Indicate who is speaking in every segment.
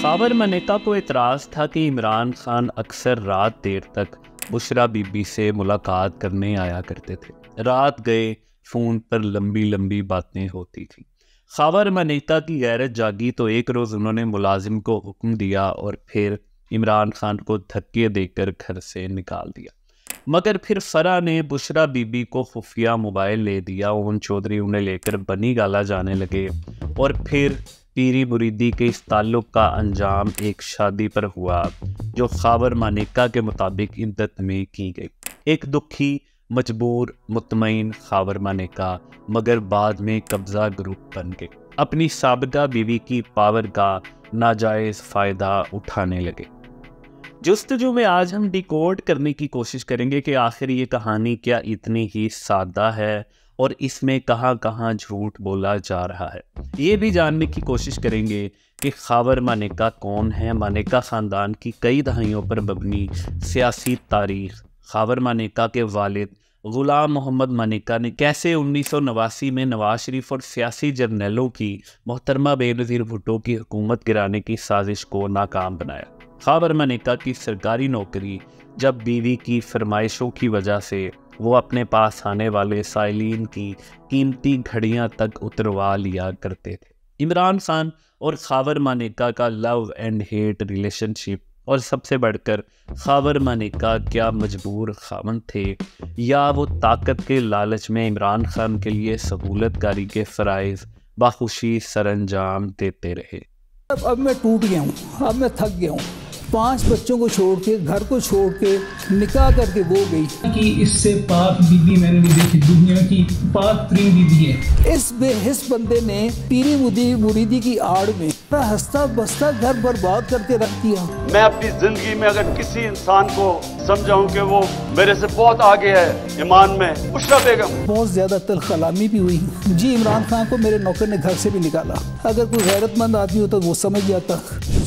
Speaker 1: खाबर मनेका को इतराज़ था कि इमरान खान अक्सर रात देर तक बुशरा बीबी से मुलाकात करने आया करते थे। रात गए फ़ोन पर लंबी लंबी बातें होती थीं। खाबर मनेका की गैरत जागी तो एक रोज़ उन्होंने मुलाजिम को हुक्म दिया और फिर इमरान खान को धक्के देकर घर से निकाल दिया। मगर फिर फरा ने बुशरा बीबी को खुफिया मोबाइल ले दिया। ओन चौधरी उन्हें लेकर बनी गाला जाने लगे और फिर पीरी मुरीदी के इस ताल्लुक का अंजाम एक शादी पर हुआ जो खाबर मनेका के मुताबिक इद्दत में की गई। एक दुखी मजबूर मुतमईन खाबर मनेका मगर बाद में कब्जा ग्रुप बन गए। अपनी साबिका बीवी की पावर का नाजायज़ फ़ायदा उठाने लगे। जुस्तजू में आज हम डिकोड करने की कोशिश करेंगे कि आखिर ये कहानी क्या इतनी ही सादा है और इसमें कहाँ कहाँ झूठ बोला जा रहा है। ये भी जानने की कोशिश करेंगे कि खाबर मनेका कौन है। मनेका ख़ानदान की कई दहाइयों पर मबनी सियासी तारीख़। खाबर मनेका के वालिद ग़ुलाम मोहम्मद मनेका ने कैसे 1989 में नवाज शरीफ और सियासी जर्नैलों की मोहतरमा बेनज़ीर भुट्टो की हुकूमत गिराने की साजिश को नाकाम बनाया। खाबर मनेका की सरकारी नौकरी जब बीवी की फरमाइशों की वजह से वो अपने पास आने वाले साइलिन की कीमती घड़ियां तक उतरवा लिया करते थे। इमरान खान और खाबर मनेका का लव एंड हेट रिलेशनशिप, और सबसे बढ़कर खाबर मनेका क्या मजबूर खामन थे या वो ताकत के लालच में इमरान खान के लिए सहूलतकारी के फ़राइज़ बाखुशी सरअंजाम देते रहे।
Speaker 2: अब मैं टूट गया हूँ, अब मैं थक गया हूँ। 5 बच्चों को छोड़ के, घर को छोड़ के निकाह करके वो गई
Speaker 3: कि इससे पाक बीबी मैंने नहीं देखी, दुनिया की पाक तरीन बीबी है।
Speaker 2: इस बेहिस बंदे ने पीरी मुरीदी की आड़ में हंसता बसता घर बर्बाद करके रख दिया।
Speaker 4: मैं अपनी जिंदगी में अगर किसी इंसान को समझाऊं कि वो मेरे से बहुत आगे है ईमान में, बुशरा बेगम।
Speaker 2: बहुत ज्यादा तलखलामी भी हुई जी। इमरान खान को मेरे नौकर ने घर से भी निकाला। अगर कोई गैरतमंद आदमी होता तो वो समझ जाता।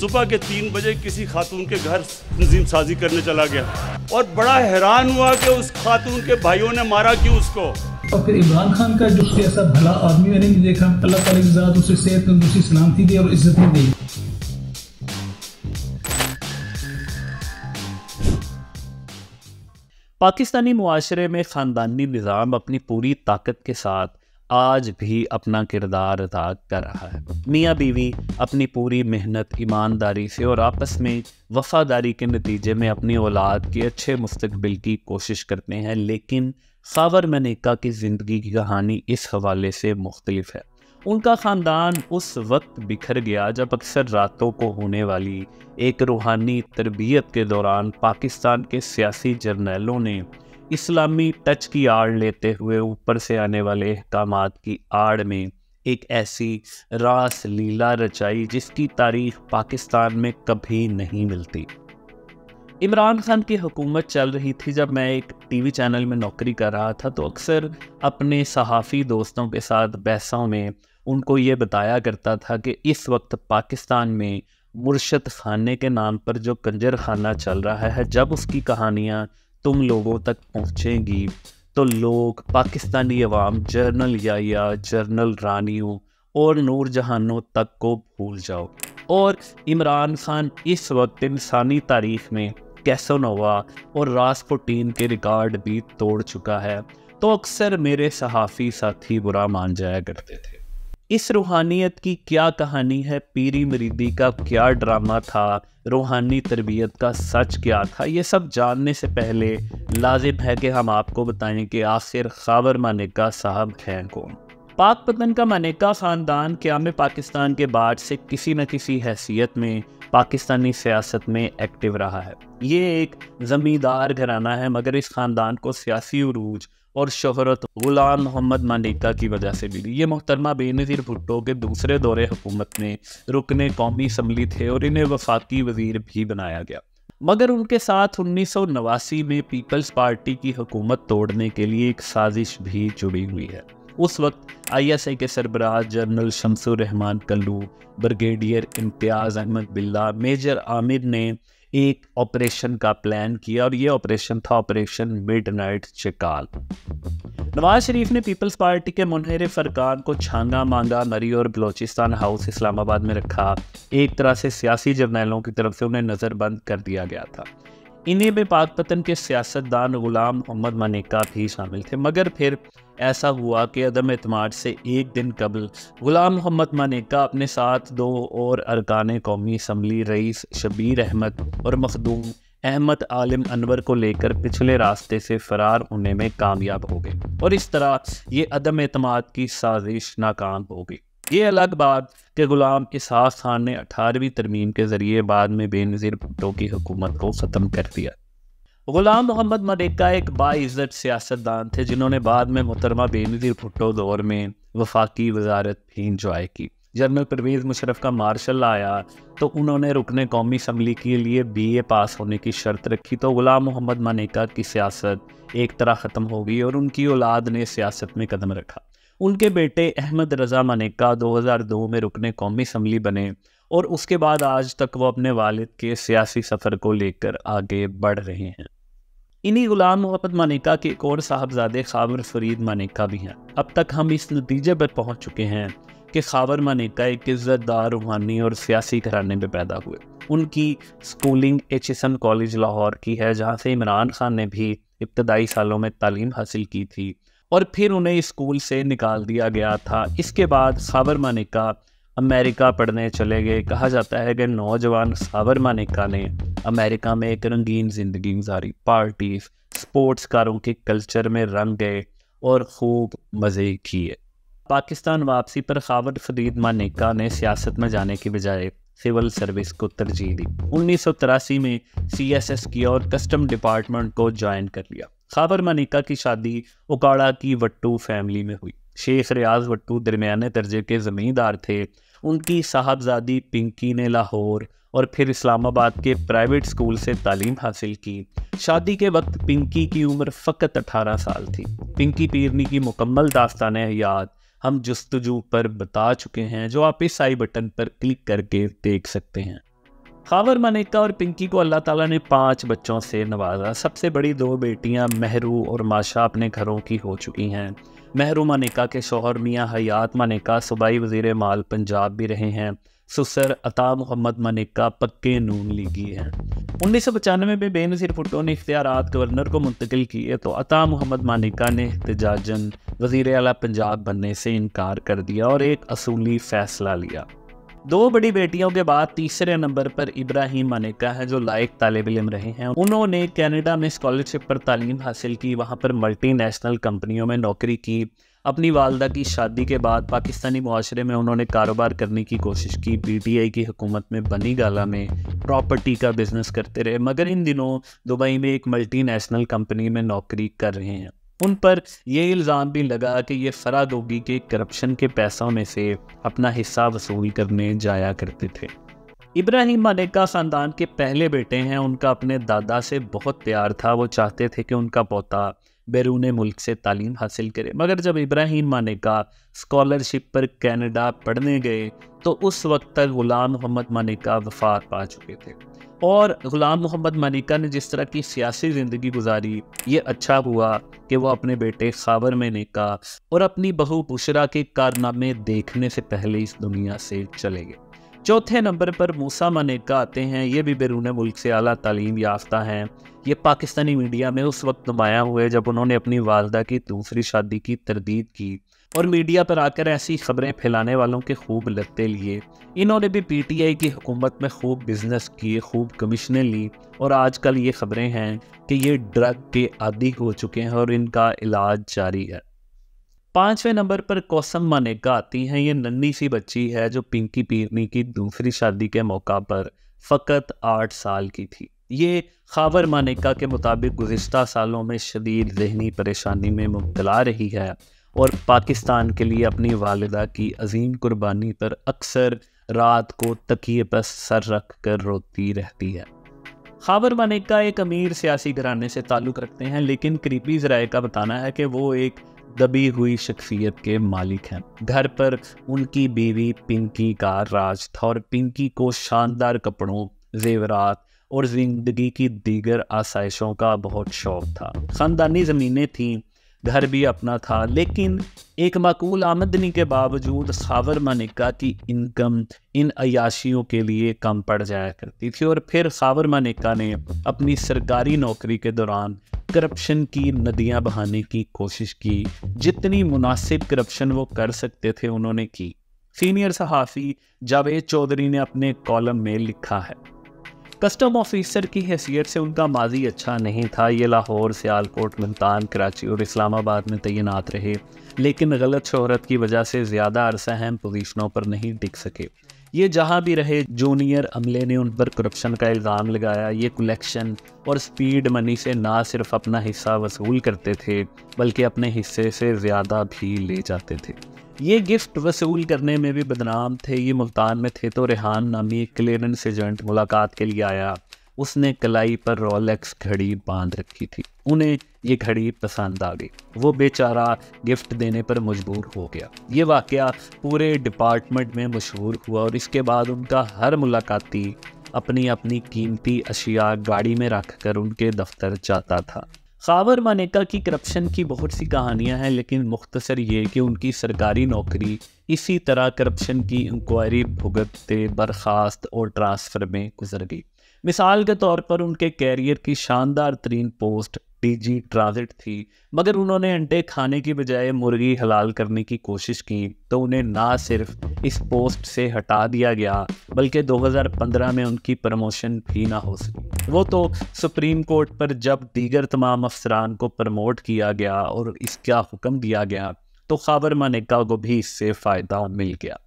Speaker 4: सुबह के 3 बजे किसी खातून के घर तंजीम साजी करने चला गया और बड़ा हैरान हुआ कि उस खातून के भाइयों ने मारा क्यों उसको।
Speaker 3: और फिर इमरान खान का जो ऐसा भला आदमी मैंने नहीं देखा। अल्लाह ताला की ज़ात उसे सेहत तंदुरुस्ती सलामती दे और इज्जत में दे।
Speaker 1: पाकिस्तानी मुआशरे में ख़ानदानी निज़ाम अपनी पूरी ताकत के साथ आज भी अपना किरदार अदा कर रहा है। मियाँ बीवी अपनी पूरी मेहनत, ईमानदारी से और आपस में वफ़ादारी के नतीजे में अपनी औलाद के अच्छे मुस्तकबिल की कोशिश करते हैं। लेकिन खाबर मनेका की ज़िंदगी की कहानी इस हवाले से मुख्तलिफ है। उनका ख़ानदान उस वक्त बिखर गया जब अक्सर रातों को होने वाली एक रूहानी तरबियत के दौरान पाकिस्तान के सियासी जर्नैलों ने इस्लामी टच की आड़ लेते हुए ऊपर से आने वाले अहकामात की आड़ में एक ऐसी रास लीला रचाई जिसकी तारीख पाकिस्तान में कभी नहीं मिलती। इमरान खान की हुकूमत चल रही थी जब मैं एक टीवी चैनल में नौकरी कर रहा था, तो अक्सर अपने सहाफ़ी दोस्तों के साथ बहसों में उनको ये बताया करता था कि इस वक्त पाकिस्तान में मुर्शद खाने के नाम पर जो कंजर खाना चल रहा है, जब उसकी कहानियाँ तुम लोगों तक पहुँचेंगी तो लोग, पाकिस्तानी अवाम जनरल या जनरल रानियों और नूर जहानों तक को भूल जाओ। और इमरान खान इस वक्त इंसानी तारीख में कैसोनोवा और रासपुटीन के रिकॉर्ड भी तोड़ चुका है। तो अक्सर मेरे सहाफ़ी साथी बुरा मान जाया करते थे। इस रूहानियत की क्या कहानी है, पीरी मुरीदी का क्या ड्रामा था, रूहानी तरबियत का सच क्या था, ये सब जानने से पहले लाजिम है कि हम आपको बताएं कि आखिर खाबर मनेका साहब हैं कौन। पाक पतन का मनेका ख़ानदान क़याम पाकिस्तान के बाद से किसी न किसी हैसियत में पाकिस्तानी सियासत में एक्टिव रहा है। ये एक ज़मींदार घराना है, मगर इस ख़ानदान को सियासी उरूज और शोहरत ग़ुलाम मोहम्मद मनेका की वजह से मिली। ये मोहतरमा बेनज़ीर भुट्टो के दूसरे दौरे हुकूमत में रुकने कौमी असम्बली थे और इन्हें वफाकी वज़ीर भी बनाया गया। मगर उनके साथ 1989 में पीपल्स पार्टी की हुकूमत तोड़ने के लिए एक साजिश भी जुड़ी हुई है। उस वक्त ISI के सरबराह जनरल शमसुर रहमान कल्लू, ब्रिगेडियर इम्तियाज़ अहमद बिल्ला, मेजर आमिर ने एक ऑपरेशन का प्लान किया और ये ऑपरेशन था ऑपरेशन मिडनाइट चिकाल। नवाज शरीफ ने पीपल्स पार्टी के मुनहरिफ अरकान को छांगा मांगा मरी और बलोचिस्तान हाउस इस्लामाबाद में रखा। एक तरह से सियासी जर्नैलों की तरफ से उन्हें नज़रबंद कर दिया गया था। इन्हीं में पाकपतन के सियासतदान गुलाम मोहम्मद मानेका भी शामिल थे, मगर फिर ऐसा हुआ कि अदम एतमाद से एक दिन कबल गुलाम मोहम्मद मानेका अपने साथ 2 और अरकान कौमी असम्बली रईस शबीर अहमद और मखदूम अहमद आलिम अनवर को लेकर पिछले रास्ते से फरार होने में कामयाब हो गए और इस तरह ये अदम एतमाद की साजिश नाकाम हो गई। ये अलग बात कि गुलाम इसहाक खान ने 18वीं तरमीम के ज़रिए बाद में बेनज़ीर भुट्टो की हुकूमत को ख़त्म कर दिया। गुलाम मोहम्मद मानेका एक बाइज़्ज़त सियासतदान थे जिन्होंने बाद में मोहतरमा बेनज़ीर भुट्टो दौर में वफाकी वजारत भी इंजॉय की। जनरल परवेज़ मुशर्रफ का मार्शल आया तो उन्होंने रुकने कौमी असम्बली के लिए BA पास होने की शर्त रखी, तो गुलाम मोहम्मद मानेका की सियासत एक तरह ख़त्म हो गई और उनकी औलाद ने सियासत में कदम रखा। उनके बेटे अहमद रज़ा मानेका 2002 में रुकने कौमी असम्बली बने और उसके बाद आज तक वो अपने वालिद के सियासी सफ़र को लेकर आगे बढ़ रहे हैं। इन्हीं गुलाम मोहम्मद मानेका के एक और साहबजादे खावर फरीद मानेका भी हैं। अब तक हम इस नतीजे पर पहुंच चुके हैं कि खावर मानेका एक इज़्ज़तदार रूहानी और सियासी घराने में पैदा हुए। उनकी स्कूलिंग HSN कॉलेज लाहौर की है, जहाँ से इमरान खान ने भी इब्तदाई सालों में तालीम हासिल की थी और फिर उन्हें स्कूल से निकाल दिया गया था। इसके बाद खावर मानेका अमेरिका पढ़ने चले गए। कहा जाता है कि नौजवान खावर मानेका ने अमेरिका में एक रंगीन ज़िंदगी गुजारी, पार्टीज स्पोर्ट्स कारों के कल्चर में रंग गए और खूब मज़े किए। पाकिस्तान वापसी पर खावर फरीद मानेका ने सियासत में जाने की बजाय सिविल सर्विस को तरजीह दी। 1983 में CSS किया और कस्टम डिपार्टमेंट को ज्वाइन कर लिया। खावर मानेका की शादी उकाड़ा की वट्टू फैमिली में हुई। शेख रियाज वट्टू दरमियाने दर्जे के ज़मींदार थे। उनकी साहबजादी पिंकी ने लाहौर और फिर इस्लामाबाद के प्राइवेट स्कूल से तालीम हासिल की। शादी के वक्त पिंकी की उम्र फ़कत 18 साल थी। पिंकी पीरनी की मुकम्मल दास्तान हयात हम जुस्तजू पर बता चुके हैं, जो आप इस आई बटन पर क्लिक करके देख सकते हैं। खावर मानेका और पिंकी को अल्लाह ताला ने 5 बच्चों से नवाजा। सबसे बड़ी 2 बेटियां महरू और माशा अपने घरों की हो चुकी हैं। महरू मानेका के शौहर मियाँ हयात मानेका सूबाई वज़ीर माल पंजाब भी रहे हैं। ससुर अता मोहम्मद मानेका पक्के नून लीगी हैं। 1995 में बेनज़ीर भुट्टो ने इख्तियारात गवर्नर को मुंतकिल किए तो अता मोहम्मद मानेका ने एहतजाजन वज़ीर आला पंजाब बनने से इनकार कर दिया और एक असूली फ़ैसला लिया। 2 बड़ी बेटियों के बाद तीसरे नंबर पर इब्राहिम मानेका है, जो लायक तालिब इल्म रहे हैं। उन्होंने कनाडा में स्कॉलरशिप पर तालीम हासिल की, वहाँ पर मल्टीनेशनल कंपनियों में नौकरी की। अपनी वालदा की शादी के बाद पाकिस्तानी मुआशरे में उन्होंने कारोबार करने की कोशिश की। PTI की हुकूमत में बनी गाला में प्रॉपर्टी का बिजनेस करते रहे, मगर इन दिनों दुबई में एक मल्टीनेशनल कंपनी में नौकरी कर रहे हैं। उन पर यह इल्ज़ाम भी लगा कि ये फरागोगी के करप्शन के पैसों में से अपना हिस्सा वसूल करने जाया करते थे। इब्राहिम मानेका ख़ानदान के पहले बेटे हैं। उनका अपने दादा से बहुत प्यार था। वो चाहते थे कि उनका पोता बैरून मुल्क से तालीम हासिल करे, मगर जब इब्राहिम मानेका स्कॉलरशिप पर कनाडा पढ़ने गए तो उस वक्त तक गुलाम मोहम्मद मानेका वफ़ात पा चुके थे। और गुलाम मोहम्मद मानेका ने जिस तरह की सियासी ज़िंदगी गुजारी, ये अच्छा हुआ कि वो अपने बेटे खावर मानेका और अपनी बहू बुशरा के कारनामे देखने से पहले इस दुनिया से चले गए। चौथे नंबर पर मूसा मानेका आते हैं। ये भी बैरून मुल्क से आला तालीम याफ्ता हैं। ये पाकिस्तानी मीडिया में उस वक्त नुमायाँ हुए जब उन्होंने अपनी वालदा की दूसरी शादी की तरदीद की और मीडिया पर आकर ऐसी खबरें फैलाने वालों के खूब लत्ते लिए। इन्होंने भी PTI की हुकूमत में खूब बिजनेस किए, खूब कमीशनें ली और आजकल ये खबरें हैं कि ये ड्रग के आदी हो चुके हैं और इनका इलाज जारी है। 5वें नंबर पर कौसम मानेका आती हैं। ये नन्ही सी बच्ची है जो पिंकी पीरनी की दूसरी शादी के मौका पर फ़कत 8 साल की थी। ये खावर मानेका के मुताबिक गुज़िश्ता सालों में शदीद ज़हनी परेशानी में मुब्तला रही है और पाकिस्तान के लिए अपनी वालिदा की अजीम कुर्बानी पर अक्सर रात को तकिए पर सर रख कर रोती रहती है। खावर मानेका एक अमीर सियासी घराने से ताल्लुक़ रखते हैं, लेकिन करीबी ज़राए का बताना है कि वो एक दबी हुई शख्सियत के मालिक हैं। घर पर उनकी बीवी पिंकी का राज था और पिंकी को शानदार कपड़ों, जेवरात और जिंदगी की दीगर आसाइशों का बहुत शौक था। ख़ानदानी ज़मीनें थीं, घर भी अपना था, लेकिन एक माकूल आमदनी के बावजूद खावर मानेका की इनकम इन अयाशियों के लिए कम पड़ जाया करती थी। और फिर खावर मानेका ने अपनी सरकारी नौकरी के दौरान करप्शन की नदियां बहाने की कोशिश की। जितनी मुनासिब करप्शन वो कर सकते थे उन्होंने की। सीनियर सहाफ़ी जावेद चौधरी ने अपने कॉलम में लिखा है, कस्टम ऑफिसर की हैसियत से उनका माजी अच्छा नहीं था। ये लाहौर, सियालकोट, मुल्तान, कराची और इस्लामाबाद में तैनात रहे, लेकिन गलत शोहरत की वजह से ज़्यादा अरसा अहम पोजीशनों पर नहीं टिक सके। ये जहाँ भी रहे, जूनियर अमले ने उन पर करप्शन का इल्ज़ाम लगाया। ये कलेक्शन और स्पीड मनी से ना सिर्फ अपना हिस्सा वसूल करते थे, बल्कि अपने हिस्से से ज़्यादा भी ले जाते थे। ये गिफ्ट वसूल करने में भी बदनाम थे। ये मुल्तान में थे तो रेहान नामी एक क्लियरेंस एजेंट मुलाकात के लिए आया। उसने कलाई पर रोलेक्स घड़ी बांध रखी थी। उन्हें ये घड़ी पसंद आ गई। वो बेचारा गिफ्ट देने पर मजबूर हो गया। ये वाकया पूरे डिपार्टमेंट में मशहूर हुआ और इसके बाद उनका हर मुलाकाती अपनी अपनी कीमती अशिया गाड़ी में रख कर उनके दफ्तर जाता था। खावर मानेका की करप्शन की बहुत सी कहानियां हैं, लेकिन मुख्तसर ये कि उनकी सरकारी नौकरी इसी तरह करप्शन की इंक्वायरी भुगतते, बर्खास्त और ट्रांसफ़र में गुजर गई। मिसाल के तौर पर उनके कैरियर की शानदार तरीन पोस्ट डीजी ट्रांजिट थी, मगर उन्होंने अंडे खाने की बजाय मुर्गी हलाल करने की कोशिश की तो उन्हें ना सिर्फ इस पोस्ट से हटा दिया गया, बल्कि 2015 में उनकी प्रमोशन भी ना हो सकी। वो तो सुप्रीम कोर्ट पर जब दीगर तमाम अफसरान को प्रमोट किया गया और इसका हुक्म दिया गया तो खावर मानेका को भी इससे फ़ायदा मिल गया।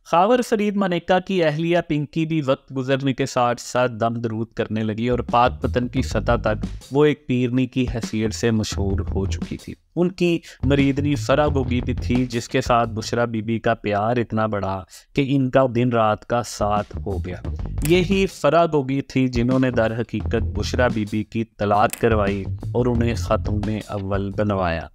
Speaker 1: खावर फरीद मानेका की अहलिया पिंकी भी वक्त गुजरने के साथ साथ दम दरूद करने लगी और पाक पतन की सतह तक वो एक पीरनी की हैसियत से मशहूर हो चुकी थी। उनकी मरीदनी फरा गोगी भी थी, जिसके साथ बुशरा बीबी का प्यार इतना बड़ा कि इनका दिन रात का साथ हो गया। यही फरा गोगी थी जिन्होंने दर हकीकत बुशरा बीबी की तलाक करवाई और उन्हें ख़ातून अव्वल बनवाया।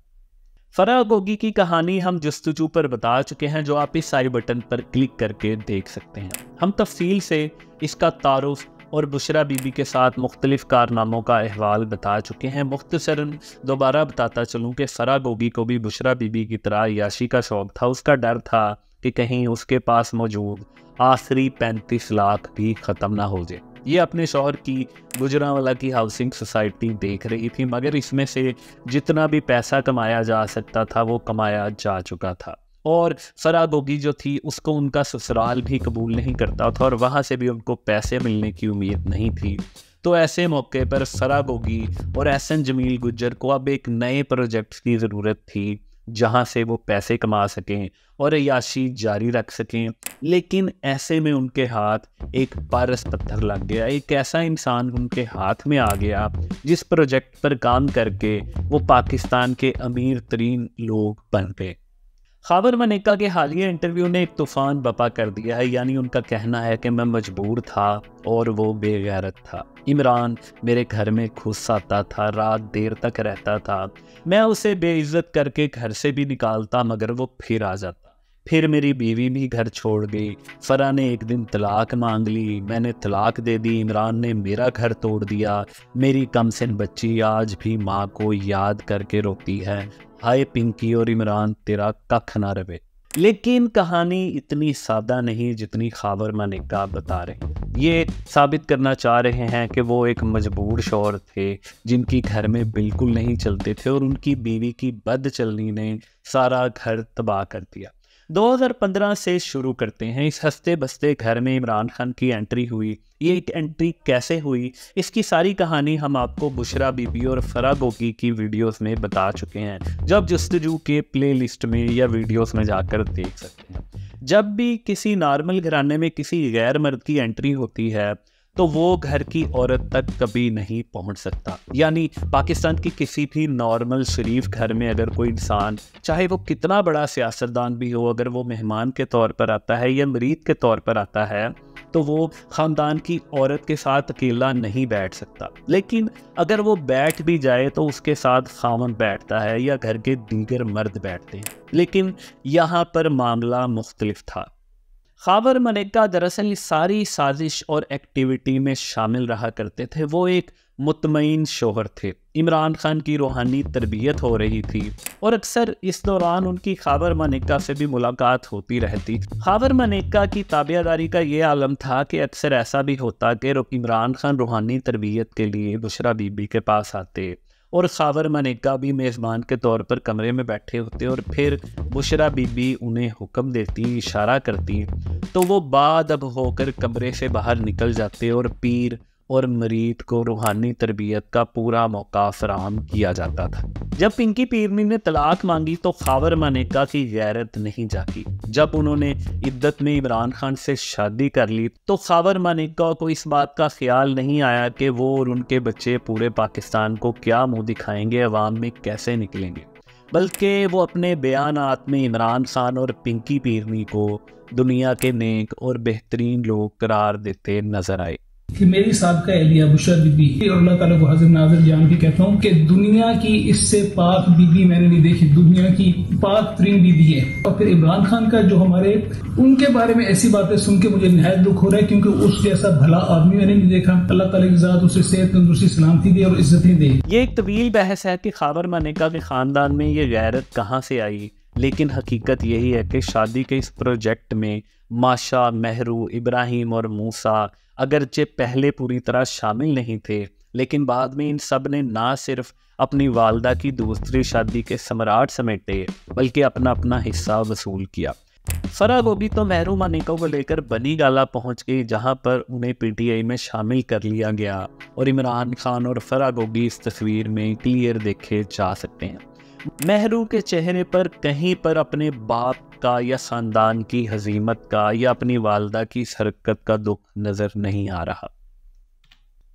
Speaker 1: फरा गोगी की कहानी हम जस्तजू पर बता चुके हैं, जो आप इस आई बटन पर क्लिक करके देख सकते हैं। हम तफसील से इसका तारुफ और बुशरा बीबी के साथ मुख्तलिफ कारनामों का अहवाल बता चुके हैं। मुख्तसरन दोबारा बताता चलूँ कि फरा गोगी को भी बुशरा बीबी की तरह याशी का शौक़ था। उसका डर था कि कहीं उसके पास मौजूद आखिरी 35 लाख भी ख़त्म ना हो जाए। ये अपने शौहर की गुजरांवाला की हाउसिंग सोसाइटी देख रही थी, मगर इसमें से जितना भी पैसा कमाया जा सकता था वो कमाया जा चुका था। और फरा गोगी जो थी उसको उनका ससुराल भी कबूल नहीं करता था और वहाँ से भी उनको पैसे मिलने की उम्मीद नहीं थी। तो ऐसे मौके पर फरा गोगी और एहसन जमील गुज्जर को अब एक नए प्रोजेक्ट की ज़रूरत थी जहाँ से वो पैसे कमा सकें और अय्याशी जारी रख सकें। लेकिन ऐसे में उनके हाथ एक पारस पत्थर लग गया। एक ऐसा इंसान उनके हाथ में आ गया जिस प्रोजेक्ट पर काम करके वो पाकिस्तान के अमीर तरीन लोग बन गए। खावर मानेका के हालिया इंटरव्यू ने एक तूफ़ान बपा कर दिया है। यानी उनका कहना है कि मैं मजबूर था और वो बेगैरत था। इमरान मेरे घर में घुस आता था, रात देर तक रहता था, मैं उसे बेइज्जत करके घर से भी निकालता मगर वो फिर आ जाता। फिर मेरी बीवी भी घर छोड़ गई। फरा ने एक दिन तलाक मांग ली, मैंने तलाक दे दी। इमरान ने मेरा घर तोड़ दिया। मेरी कमसिन बच्ची आज भी माँ को याद करके रोती है, हाय पिंकी और इमरान तेरा कख ना रवे। लेकिन कहानी इतनी सादा नहीं जितनी खावर मानेका बता रहे हैं। ये साबित करना चाह रहे हैं कि वो एक मजबूर शौहर थे जिनकी घर में बिल्कुल नहीं चलते थे और उनकी बीवी की बदचलनी ने सारा घर तबाह कर दिया। 2015 से शुरू करते हैं। इस हंसते बसते घर में इमरान खान की एंट्री हुई। ये एक एंट्री कैसे हुई, इसकी सारी कहानी हम आपको बुशरा बीबी और फरा गोगी की वीडियोस में बता चुके हैं, जब जस्तजू के प्लेलिस्ट में या वीडियोस में जाकर देख सकते हैं। जब भी किसी नॉर्मल घराने में किसी गैर मर्द की एंट्री होती है तो वो घर की औरत तक कभी नहीं पहुंच सकता। यानी पाकिस्तान की किसी भी नॉर्मल शरीफ घर में अगर कोई इंसान, चाहे वो कितना बड़ा सियासतदान भी हो, अगर वो मेहमान के तौर पर आता है या मरीद के तौर पर आता है तो वो ख़ानदान की औरत के साथ अकेला नहीं बैठ सकता। लेकिन अगर वो बैठ भी जाए तो उसके साथ खामन बैठता है या घर के दीगर मर्द बैठते हैं। लेकिन यहाँ पर मामला मुख्तलिफ था। खावर मनेका दरअसल इस सारी साजिश और एक्टिविटी में शामिल रहा करते थे। वो एक मुतमईन शोहर थे। इमरान खान की रूहानी तरबियत हो रही थी और अक्सर इस दौरान उनकी खावर मनेका से भी मुलाकात होती रहती। खावर मनेका की ताबियादारी का ये आलम था कि अक्सर ऐसा भी होता कि इमरान खान रूहानी तरबियत के लिए बुशरा बीबी के पास आते और खावर मनेका भी मेज़बान के तौर पर कमरे में बैठे होते और फिर बुशरा बीबी उन्हें हुक्म देती, इशारा करती तो वो बादब होकर कमरे से बाहर निकल जाते और पीर और मरीद को रूहानी तरबियत का पूरा मौका फराहम किया जाता था। जब पिंकी पीरनी ने तलाक मांगी तो खावर मनेका की गैरत नहीं जागी। जब उन्होंने इद्दत में इमरान खान से शादी कर ली तो खावर मनेका को इस बात का ख्याल नहीं आया कि वो और उनके बच्चे पूरे पाकिस्तान को क्या मुंह दिखाएंगे, अवाम में कैसे निकलेंगे, बल्कि वो अपने बयानात में इमरान खान और पिंकी पीरनी को दुनिया के नेक और बेहतरीन लोग करार देते नजर आए।
Speaker 3: कि मेरी साबका एहलिया बुशरा बीबी और अल्लाह ताला को हाजिर नाजिर जान के कहता हूँ कि दुनिया की इससे पाक बीबी मैंने नहीं देखी, दुनिया की पाक तरीन बीबी है। और फिर इमरान खान का जो हमारे उनके बारे में ऐसी बातें सुन के मुझे निहायत दुख हो रहा है, क्योंकि उस जैसा भला आदमी मैंने नहीं देखा। अल्लाह ताला की ज़ात उसे सेहत तंदुरुस्ती सलामती दे और इज्जतें दे।
Speaker 1: ये एक तवील बहस है कि खावर मनेका के ख़ानदान में ये गैरत कहाँ से आई, लेकिन हकीकत यही है कि शादी के इस प्रोजेक्ट में माशा, महरू, इब्राहिम और मूसा अगरचे पहले पूरी तरह शामिल नहीं थे, लेकिन बाद में इन सब ने ना सिर्फ अपनी वालदा की दूसरी शादी के समराट समेटे बल्कि अपना अपना हिस्सा वसूल किया। फरा गोगी तो महरू मनेका को लेकर बनी गाला पहुंच गई, जहां पर उन्हें पीटीआई में शामिल कर लिया गया और इमरान खान और फरा गोगी इस तस्वीर में क्लियर देखे जा सकते हैं। महरू के चेहरे पर कहीं पर अपने बाप का या ख़ानदान की हजीमत का या अपनी वालदा की इस हरकत का दुख नज़र नहीं आ रहा।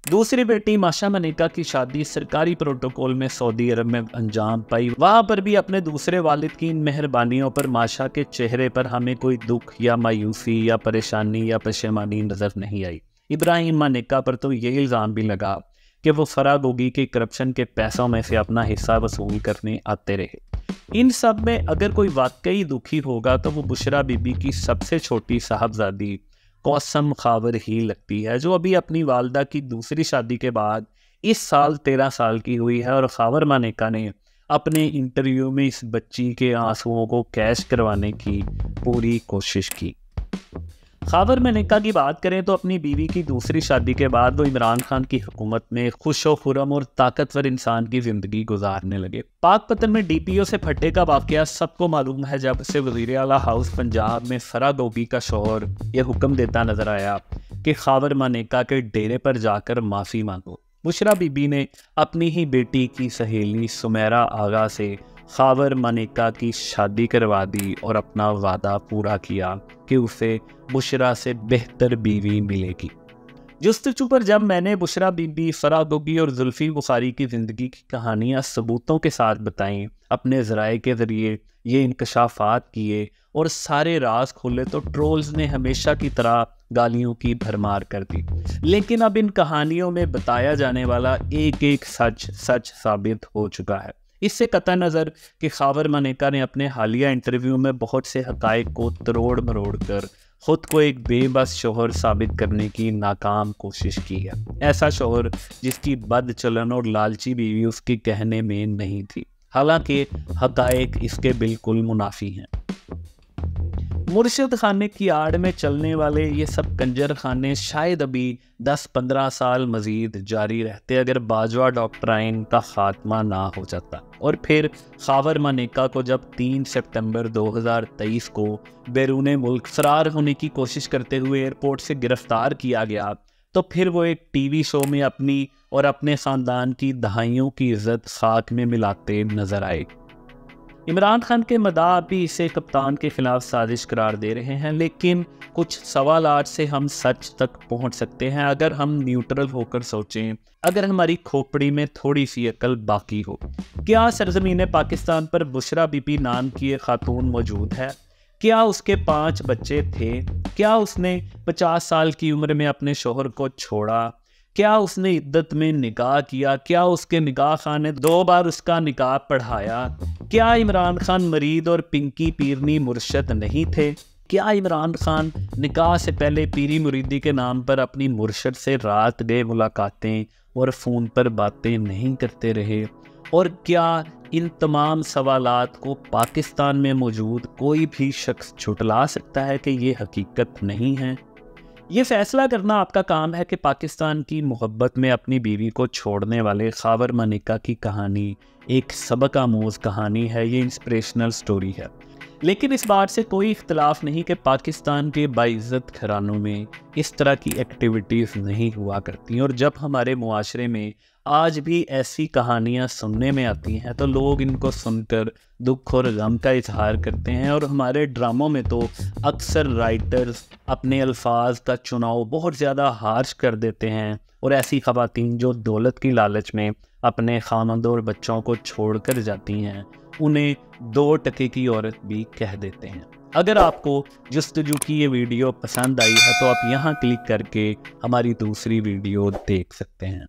Speaker 1: दूसरी बेटी माशा मनेका की शादी सरकारी प्रोटोकॉल में सऊदी अरब में अंजाम पाई। वहाँ पर भी अपने दूसरे वालिद की इन मेहरबानियों पर माशा के चेहरे पर हमें कोई दुख या मायूसी या परेशानी या पशेमानी नज़र नहीं आई। इब्राहिम मनेका पर तो ये इल्ज़ाम भी लगा कि वो फरा गोगी के करप्शन के पैसों में से अपना हिस्सा वसूल करने आते रहे। इन सब में अगर कोई वाकई दुखी होगा तो वो बुशरा बीबी की सबसे छोटी साहबजादी कौसम खावर ही लगती है, जो अभी अपनी वालदा की दूसरी शादी के बाद इस साल 13 साल की हुई है। और खावर मनेका ने अपने इंटरव्यू में इस बच्ची के आंसुओं को कैश करवाने की पूरी कोशिश की। खावर मनेका की बात करें तो अपनी बीवी की दूसरी शादी के बाद वो इमरान खान की हुकूमत में खुशो खुरम और ताकतवर इंसान की ज़िंदगी गुजारने लगे। पाकपतन में डीपीओ से फटे का वाकया सबको मालूम है, जब से वज़ीर आला हाउस पंजाब में फरा गोगी का शौहर यह हुक्म देता नजर आया कि खावर मनेका के डेरे पर जाकर माफ़ी मांगो। बुशरा बीबी ने अपनी ही बेटी की सहेली सुमेरा आगा से खावर मनेका की शादी करवा दी और अपना वादा पूरा किया कि उसे बुशरा से बेहतर बीवी मिलेगी। जुस्तजू पर जब मैंने बुशरा बीबी, फरा गोगी और जुल्फी बुखारी की ज़िंदगी की कहानियाँ सबूतों के साथ बताईं, अपने ज़राए के ज़रिए ये इंकशाफात किए और सारे राज खोले तो ट्रोल्स ने हमेशा की तरह गालियों की भरमार कर दी। लेकिन अब इन कहानियों में बताया जाने वाला एक एक सच सच साबित हो चुका है। इससे कतई नज़र कि खावर मनेका ने अपने हालिया इंटरव्यू में बहुत से हक़ाइक़ को तरोड़ मरोड़ कर ख़ुद को एक बेबस शोहर साबित करने की नाकाम कोशिश की है। ऐसा शोहर जिसकी बद चलन और लालची बीवी उसके कहने में नहीं थी, हालांकि हक़ाइक़ इसके बिल्कुल मुनाफी हैं। मुर्शिद खाने की आड़ में चलने वाले ये सब कंजर खाने शायद अभी 10-15 साल मज़ीद जारी रहते अगर बाजवा डॉक्ट्राइन का ख़ात्मा ना हो जाता। और फिर खावर मनेका को जब 3 सितंबर 2023 को बैरून मुल्क फ़रार होने की कोशिश करते हुए एयरपोर्ट से गिरफ़्तार किया गया तो फिर वो एक टीवी शो में अपनी और अपने ख़ानदान की दहाइयों की इज़्ज़त खाक में मिलाते नज़र आए। इमरान खान के मदाह भी इसे कप्तान के खिलाफ साजिश करार दे रहे हैं, लेकिन कुछ सवालात से हम सच तक पहुंच सकते हैं अगर हम न्यूट्रल होकर सोचें, अगर हमारी खोपड़ी में थोड़ी सी अकल बाकी हो। क्या सरजमीन पाकिस्तान पर बुशरा बीबी नाम की एक खातून मौजूद है? क्या उसके 5 बच्चे थे? क्या उसने 50 साल की उम्र में अपने शोहर को छोड़ा? क्या उसने इद्दत में निकाह किया? क्या उसके निकाह खान ने 2 बार उसका निकाह पढ़ाया? क्या इमरान खान मरीद और पिंकी पीरनी मुर्शद नहीं थे? क्या इमरान खान निकाह से पहले पीरी मुरीदी के नाम पर अपनी मुर्शद से रात गए मुलाकातें और फ़ोन पर बातें नहीं करते रहे? और क्या इन तमाम सवालात को पाकिस्तान में मौजूद कोई भी शख्स झुटला सकता है कि ये हकीकत नहीं है? ये फैसला करना आपका काम है कि पाकिस्तान की मोहब्बत में अपनी बीवी को छोड़ने वाले खावर मनिका की कहानी एक सबक आमूज़ कहानी है, ये इंस्पिरेशनल स्टोरी है। लेकिन इस बात से कोई इख्तलाफ नहीं कि पाकिस्तान के बाइज़्ज़त घरानों में इस तरह की एक्टिविटीज़ नहीं हुआ करती, और जब हमारे मुआशरे में आज भी ऐसी कहानियाँ सुनने में आती हैं तो लोग इनको सुनकर दुख और गम का इजहार करते हैं। और हमारे ड्रामों में तो अक्सर राइटर्स अपने अल्फाज का चुनाव बहुत ज़्यादा हार्श कर देते हैं, और ऐसी ख़वातीन जो दौलत की लालच में अपने खामद और बच्चों को छोड़ कर जाती हैं उन्हें 2 टके की औरत भी कह देते हैं। अगर आपको जस्तजू की ये वीडियो पसंद आई है तो आप यहाँ क्लिक करके हमारी दूसरी वीडियो देख सकते हैं।